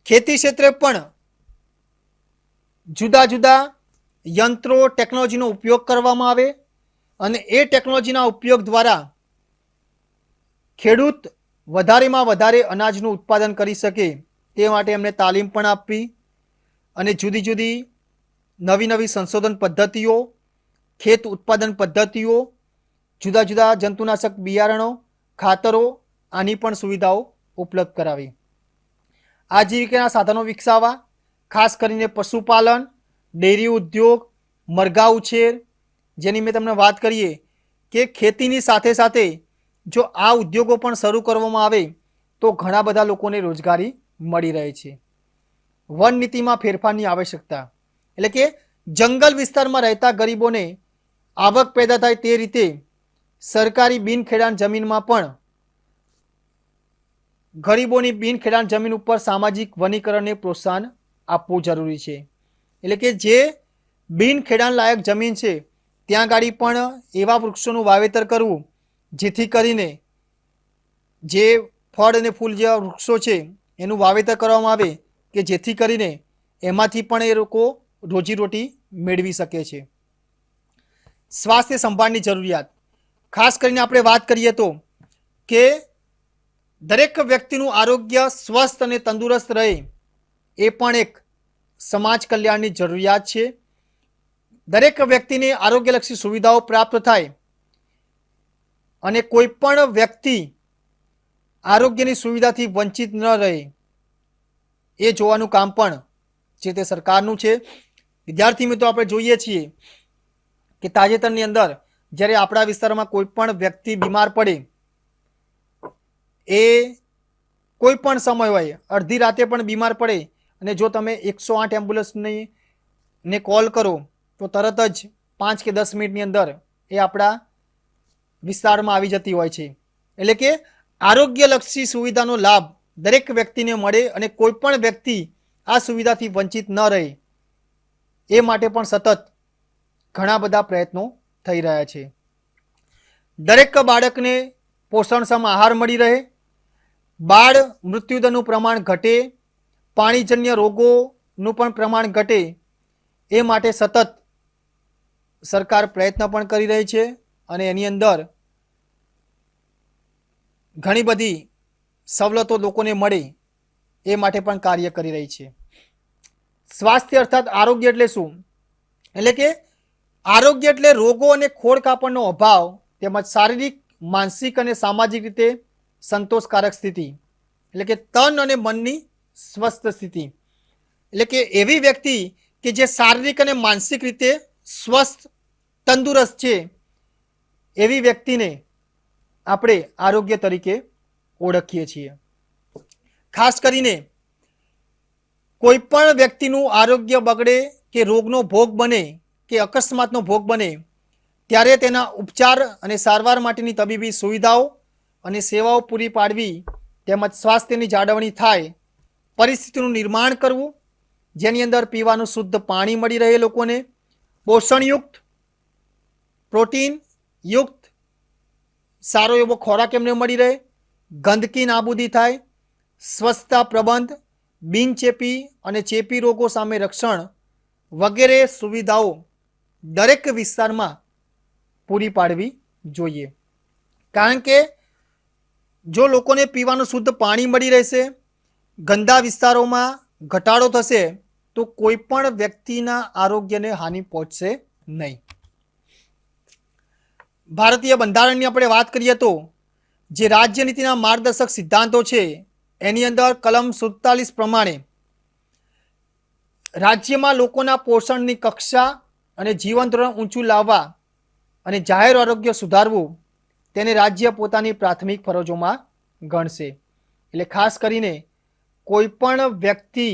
ખેતી ક્ષેત્રે પણ જુદા જુદા યંત્રો ટેકનોલોજીનો ઉપયોગ કરવામાં આવે અને એ ટેકનોલોજીના ઉપયોગ દ્વારા ખેડૂત વધારેમાં વધારે અનાજનું ઉત્પાદન કરી શકે તે માટે એમને તાલીમ પણ આપવી અને જુદી જુદી નવી નવી સંશોધન પદ્ધતિઓ, ખેત ઉત્પાદન પદ્ધતિઓ, જુદા જુદા જંતુનાશક બિયારણો, ખાતરો આની પણ સુવિધાઓ ઉપલબ્ધ કરાવી. આજીવિકાના સાધનો વિકસાવવા, ખાસ કરીને પશુપાલન, ડેરી ઉદ્યોગ, મરઘા ઉછેર, જેની મેં તમને વાત કરીએ કે ખેતીની સાથે સાથે જો આ ઉદ્યોગો પણ શરૂ કરવામાં આવે તો ઘણા બધા લોકોને રોજગારી મળી રહે છે. વન નીતિમાં ફેરફારની આવશ્યકતા, એટલે કે જંગલ વિસ્તારમાં રહેતા ગરીબોને આવક પેદા થાય તે રીતે સરકારી બિનખેડાણ જમીનમાં પણ ગરીબોની બિનખેડાણ જમીન ઉપર સામાજિક વનીકરણને પ્રોત્સાહન આપવું જરૂરી છે. એટલે કે જે બિનખેડાણ લાયક જમીન છે ત્યાં ગાડી પણ એવા વૃક્ષોનું વાવેતર કરવું જેથી કરીને જે ફળ અને ફૂલ જેવા વૃક્ષો છે એનું વાવેતર કરવામાં આવે કે જેથી કરીને એમાંથી પણ એ લોકો રોજીરોટી મેળવી શકે છે. સ્વાસ્થ્ય સંભાળની જરૂરિયાત, ખાસ કરીને આપણે વાત કરીએ તો કે દરેક વ્યક્તિનું આરોગ્ય સ્વસ્થ અને તંદુરસ્ત રહે એ પણ એક સમાજ કલ્યાણની જરૂરિયાત છે. દરેક વ્યક્તિને આરોગ્યલક્ષી સુવિધાઓ પ્રાપ્ત થાય અને કોઈ પણ વ્યક્તિ આરોગ્યની સુવિધાથી વંચિત ન રહે એ જોવાનું કામ પણ જે તે સરકારનું છે. વિદ્યાર્થી મિત્રો, આપણે જોઈએ છીએ કે તાજેતરની અંદર જ્યારે આપણા વિસ્તારમાં કોઈ પણ વ્યક્તિ બીમાર પડે, એ કોઈ પણ સમય હોય, અડધી રાતે પણ બીમાર પડે અને જો તમે 108 એમ્બ્યુલન્સને કોલ કરો તો તરત જ 5 કે 10 મિનિટની અંદર એ આપણા વિસ્તારમાં આવી જતી હોય છે. એટલે કે આરોગ્યલક્ષી સુવિધાનો લાભ દરેક વ્યક્તિને મળે અને કોઈ પણ વ્યક્તિ આ સુવિધાથી વંચિત ન રહે એ માટે પણ સતત ઘણા બધા પ્રયત્નો થઈ રહ્યા છે. દરેક બાળકને પોષણક્ષમ આહાર મળી રહે, બાળ મૃત્યુદરનું પ્રમાણ ઘટે, પાણીજન્ય રોગોનું પણ પ્રમાણ ઘટે એ માટે સતત સરકાર પ્રયત્ન પણ કરી રહી છે અને એની અંદર ઘણી બધી સવલતો લોકોને મળે એ માટે પણ કાર્ય કરી રહી છે. સ્વાસ્થ્ય અર્થાત આરોગ્ય એટલે શું? એટલે કે આરોગ્ય એટલે રોગો અને ખોડ કાપડનો અભાવ તેમજ શારીરિક, માનસિક અને સામાજિક રીતે સંતોષકારક સ્થિતિ, એટલે કે તન અને મનની સ્વસ્થ સ્થિતિ. એટલે કે એવી વ્યક્તિ કે જે શારીરિક અને માનસિક રીતે સ્વસ્થ તંદુરસ્ત છે એવી વ્યક્તિને આપણે આરોગ્ય તરીકે ઓળખીએ છીએ. ખાસ કરીને કોઈ પણ વ્યક્તિનું આરોગ્ય બગડે કે રોગનો ભોગ બને કે અકસ્માતનો ભોગ બને ત્યારે તેના ઉપચાર અને સારવાર માટેની તબીબી સુવિધાઓ અને સેવાઓ પૂરી પાડવી તેમજ સ્વાસ્થ્યની જાળવણી થાય, પરિસ્થિતિનું નિર્માણ કરવું જેની અંદર પીવાનું શુદ્ધ પાણી મળી રહે લોકોને, પોષણયુક્ત, પ્રોટીનયુક્ત સારો એવો ખોરાક એમને મળી રહે, ગંદકી નાબૂદી થાય, સ્વચ્છતા પ્રબંધ, બિનચેપી અને ચેપી રોગો સામે રક્ષણ વગેરે સુવિધાઓ દરેક વિસ્તારમાં પૂરી પાડવી જોઈએ. કારણ કે જો લોકોને પીવાનું શુદ્ધ પાણી મળી રહેશે, ગંદા વિસ્તારોમાં ઘટાડો થશે તો કોઈ પણ વ્યક્તિના આરોગ્યને હાનિ પહોંચશે નહીં. ભારતીય બંધારણની આપણે વાત કરીએ તો જે રાજ્યનીતિના માર્ગદર્શક સિદ્ધાંતો છે એની અંદર કલમ 47 પ્રમાણે રાજ્યમાં લોકોના પોષણની કક્ષા અને જીવન ધોરણ ઊંચું લાવવા અને જાહેર આરોગ્ય સુધારવું તેને રાજ્ય પોતાની પ્રાથમિક ફરજોમાં ગણશે. એટલે ખાસ કરીને કોઈ પણ વ્યક્તિ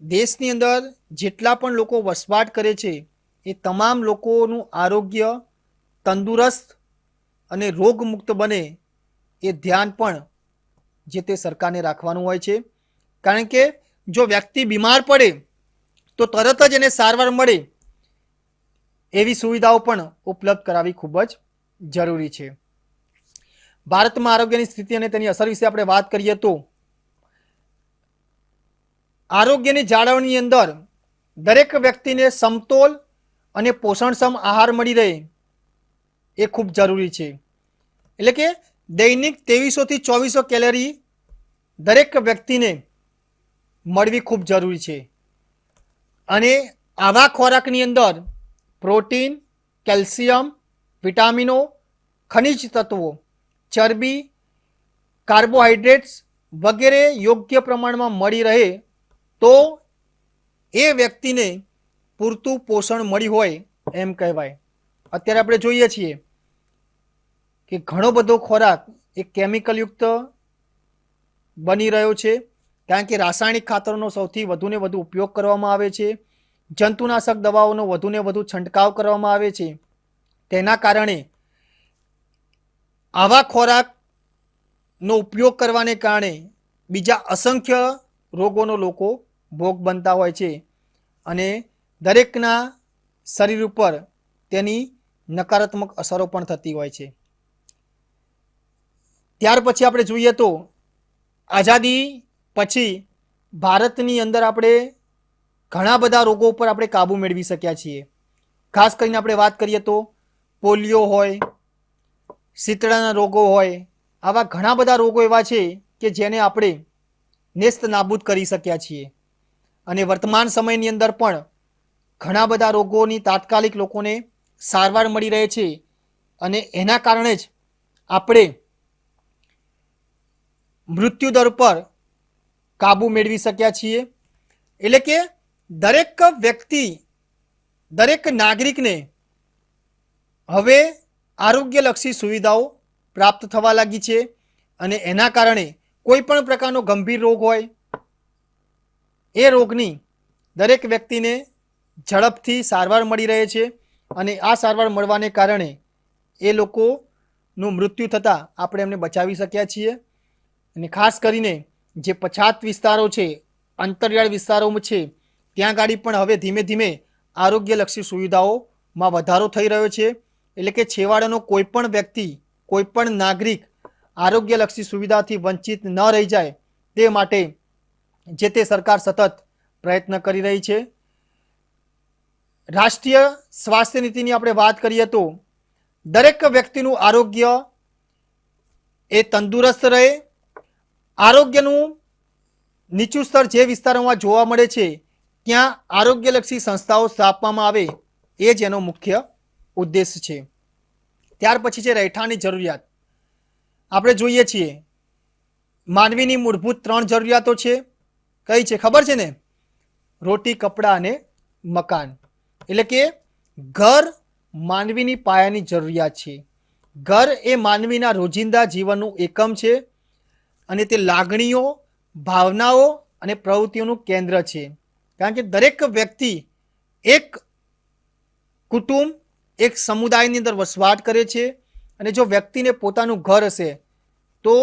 દેશની અંદર જેટલા પણ લોકો વસવાટ કરે છે એ તમામ લોકોનું આરોગ્ય તંદુરસ્ત અને રોગમુક્ત બને એ ધ્યાન પણ જે તે સરકારને રાખવાનું હોય છે. કારણ કે જો વ્યક્તિ બીમાર પડે તો તરત જ એને સારવાર મળે એવી સુવિધાઓ પણ ઉપલબ્ધ કરાવવી ખૂબ જ જરૂરી છે. ભારતમાં આરોગ્યની સ્થિતિ અને તેની અસર વિશે આપણે વાત કરીએ તો આરોગ્યની જાળવણીની અંદર દરેક વ્યક્તિને સમતોલ અને પોષણક્ષમ આહાર મળી રહે એ ખૂબ જરૂરી છે. એટલે કે દૈનિક 2300 થી 2400 કેલરી દરેક વ્યક્તિને મળવી ખૂબ જરૂરી છે. અને આવા ખોરાકની અંદર પ્રોટીન, કેલ્શિયમ, વિટામિનો, ખનિજ તત્વો, ચરબી, કાર્બોહાઈડ્રેટ્સ વગેરે યોગ્ય પ્રમાણમાં મળી રહે તો એ વ્યક્તિને પૂરતું પોષણ મળી હોય એમ કહેવાય. અત્યારે આપણે જોઈએ છીએ કે ઘણો બધો ખોરાક એ કેમિકલયુક્ત બની રહ્યો છે, કારણ કે રાસાયણિક ખાતરોનો સૌથી વધુને વધુ ઉપયોગ કરવામાં આવે છે, જંતુનાશક દવાઓનો વધુને વધુ છંટકાવ કરવામાં આવે છે. તેના કારણે આવા ખોરાકનો ઉપયોગ કરવાને કારણે બીજા અસંખ્ય રોગોનો લોકો ભોગ બનતા હોય છે અને દરેકના શરીર ઉપર તેની નકારાત્મક અસરો પણ થતી હોય છે. ત્યાર પછી આપણે જોઈએ તો આઝાદી પછી ભારતની અંદર આપણે ઘણા બધા રોગો ઉપર આપણે કાબૂ મેળવી શક્યા છીએ. ખાસ કરીને આપણે વાત કરીએ તો પોલિયો હોય, શીતળાના રોગો હોય, આવા ઘણા બધા રોગો એવા છે કે જેને આપણે નેસ્ત નાબૂદ કરી શક્યા છીએ. અને વર્તમાન સમયની અંદર પણ ઘણા બધા રોગોની તાત્કાલિક લોકોને સારવાર મળી રહે છે અને એના કારણે જ આપણે મૃત્યુદર પર કાબૂ મેળવી શક્યા છીએ. એટલે કે દરેક વ્યક્તિ, દરેક નાગરિકને હવે આરોગ્યલક્ષી સુવિધાઓ પ્રાપ્ત થવા લાગી છે અને એના કારણે કોઈ પણ પ્રકારનો ગંભીર રોગ હોય એ રોગની દરેક વ્યક્તિને ઝડપથી સારવાર મળી રહે છે અને આ સારવાર મળવાને કારણે એ લોકોનું મૃત્યુ થતાં આપણે એમને બચાવી શક્યા છીએ. અને ખાસ કરીને જે પછાત વિસ્તારો છે, અંતરિયાળ વિસ્તારો છે, ત્યાં ગાડી પણ હવે ધીમે ધીમે આરોગ્યલક્ષી સુવિધાઓમાં વધારો થઈ રહ્યો છે. એટલે કે છેવાડાનો કોઈ પણ વ્યક્તિ, કોઈ પણ નાગરિક આરોગ્યલક્ષી સુવિધાથી વંચિત ન રહી જાય તે માટે જે તે સરકાર સતત પ્રયત્ન કરી રહી છે. રાષ્ટ્રીય સ્વાસ્થ્ય નીતિની આપણે વાત કરીએ તો દરેક વ્યક્તિનું આરોગ્ય એ તંદુરસ્ત રહે. આરોગ્યનું નીચું સ્તર જે વિસ્તારોમાં જોવા મળે છે ત્યાં આરોગ્યલક્ષી સંસ્થાઓ સ્થાપવામાં આવે એ જ એનો મુખ્ય ઉદ્દેશ છે. ત્યાર પછી છે રહેઠાણની જરૂરિયાત. આપણે જોઈએ છીએ માનવીની મૂળભૂત 3 જરૂરિયાતો છે. કઈ છે ખબર છે ને? રોટી, કપડાં અને મકાન. એટલે કે ઘર માનવીની પાયાની જરૂરિયાત છે. ઘર એ માનવીના રોજિંદા જીવનનું એકમ છે અને તે લાગણીઓ, ભાવનાઓ અને પ્રવૃત્તિઓનું કેન્દ્ર છે. કારણ કે દરેક વ્યક્તિ એક કુટુંબ, એક સમુદાયની અંદર વસવાટ કરે છે અને જો વ્યક્તિને પોતાનું ઘર હશે તો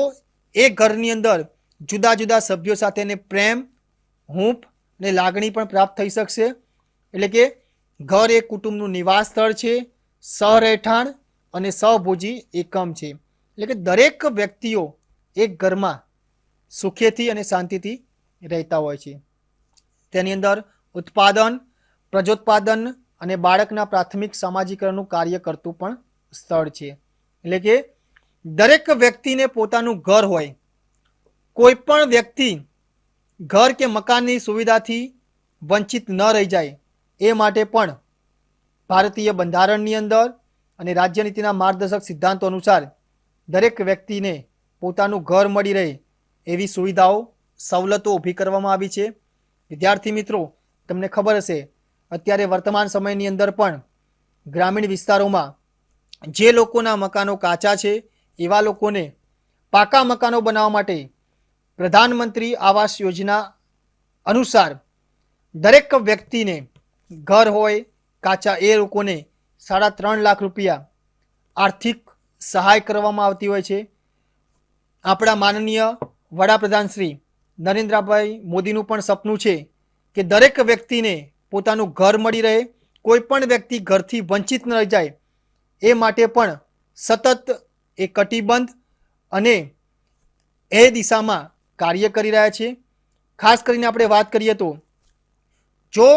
એ ઘરની અંદર જુદા જુદા સભ્યો સાથેને પ્રેમ, હૂંફ અને લાગણી પણ પ્રાપ્ત થઈ શકશે. એટલે કે ઘર એ કુટુંબનું નિવાસ સ્થળ છે, સહરહેઠાણ અને સહભોજી એકમ છે. એટલે કે દરેક વ્યક્તિઓ એક ઘરમાં સુખેથી અને શાંતિથી રહેતા હોય છે. તેની અંદર ઉત્પાદન, પ્રજોત્પાદન અને બાળકના પ્રાથમિક સામાજિકરણનું કાર્ય કરતું પણ સ્થળ છે. એટલે કે દરેક વ્યક્તિને પોતાનું ઘર હોય. કોઈ પણ વ્યક્તિ ઘર કે મકાનની સુવિધાથી વંચિત ન રહી જાય એ માટે પણ ભારતીય બંધારણની અંદર અને રાજ્ય નીતિના માર્ગદર્શક સિદ્ધાંતો અનુસાર દરેક વ્યક્તિને પોતાનું ઘર મળી રહે એવી સુવિધાઓ, સવલતો ઊભી કરવામાં આવી છે. વિદ્યાર્થી મિત્રો, તમને ખબર હશે અત્યારે વર્તમાન સમયની અંદર પણ ગ્રામીણ વિસ્તારોમાં જે લોકોના મકાનો કાચા છે એવા લોકોને પાકા મકાનો બનાવવા માટે પ્રધાનમંત્રી આવાસ યોજના અનુસાર દરેક વ્યક્તિને ઘર હોય કાચા એ લોકોને 3.5 લાખ રૂપિયા આર્થિક સહાય કરવામાં આવતી હોય છે. આપણા માનનીય વડાપ્રધાન શ્રી નરેન્દ્રભાઈ મોદીનું પણ સપનું છે કે દરેક વ્યક્તિને પોતાનું ઘર મળી રહે, કોઈ પણ વ્યક્તિ ઘરથી વંચિત ન રહી જાય એ માટે પણ સતત એ કટિબદ્ધ અને એ દિશામાં કાર્ય કરી રહ્યા છે. ખાસ કરીને આપણે વાત કરીએ તો જો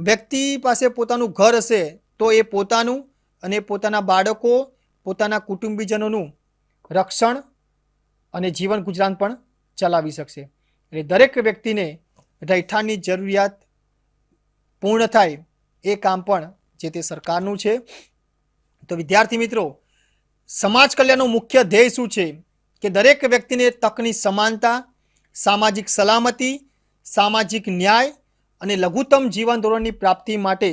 વ્યક્તિ પાસે પોતાનું ઘર હશે તો એ પોતાનું અને પોતાના બાળકો, પોતાના કુટુંબીજનોનું રક્ષણ અને જીવન ગુજરાન પણ ચલાવી શકશે. એટલે દરેક વ્યક્તિને રહેઠાણની જરૂરિયાત પૂર્ણ થાય એ કામ પણ જે તે સરકારનું છે. તો વિદ્યાર્થી મિત્રો, સમાજ કલ્યાણનો મુખ્ય ધ્યેય શું છે કે દરેક વ્યક્તિને તકની સમાનતા, સામાજિક સલામતી, સામાજિક ન્યાય અને લઘુત્તમ જીવન ધોરણની પ્રાપ્તિ માટે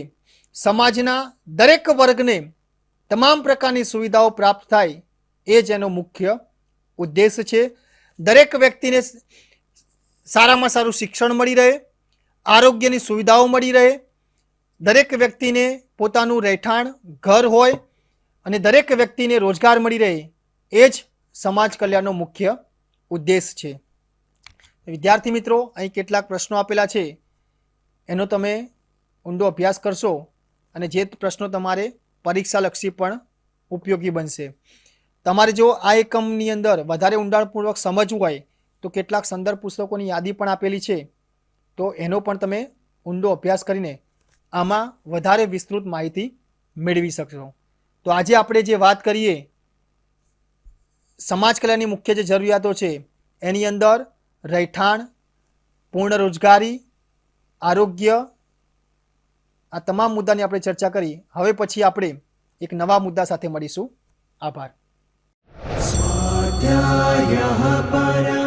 સમાજના દરેક વર્ગને તમામ પ્રકારની સુવિધાઓ પ્રાપ્ત થાય એ જ એનો મુખ્ય ઉદ્દેશ છે. દરેક વ્યક્તિને સારામાં સારું શિક્ષણ મળી રહે, આરોગ્યની સુવિધાઓ મળી રહે, દરેક વ્યક્તિને પોતાનું રહેઠાણ ઘર હોય અને દરેક વ્યક્તિને રોજગાર મળી રહે એ જ સમાજ કલ્યાણનો મુખ્ય ઉદ્દેશ છે. વિદ્યાર્થી મિત્રો, અહીં કેટલાક પ્રશ્નો આપેલા છે, એનો તમે ઊંડો અભ્યાસ કરશો અને જે પ્રશ્નો તમારે પરીક્ષાલક્ષી પણ ઉપયોગી બનશે. તમારે જો આ એકમની અંદર વધારે ઊંડાણપૂર્વક સમજવું હોય તો કેટલાક સંદર્ભ પુસ્તકોની યાદી પણ આપેલી છે, તો એનો પણ તમે ઊંડો અભ્યાસ કરીને આમાં વધારે વિસ્તૃત માહિતી મેળવી શકશો. તો આજે આપણે જે વાત કરીએ સમાજ કલ્યાણની મુખ્ય જે જરૂરિયાતો છે એની અંદર રહેઠાણ, પૂર્ણ રોજગારી, આરોગ્ય, આ તમામ મુદ્દાની આપણે ચર્ચા કરી. હવે પછી આપણે એક નવા મુદ્દા સાથે મળીશું. આભાર. स्वाध्यायः परः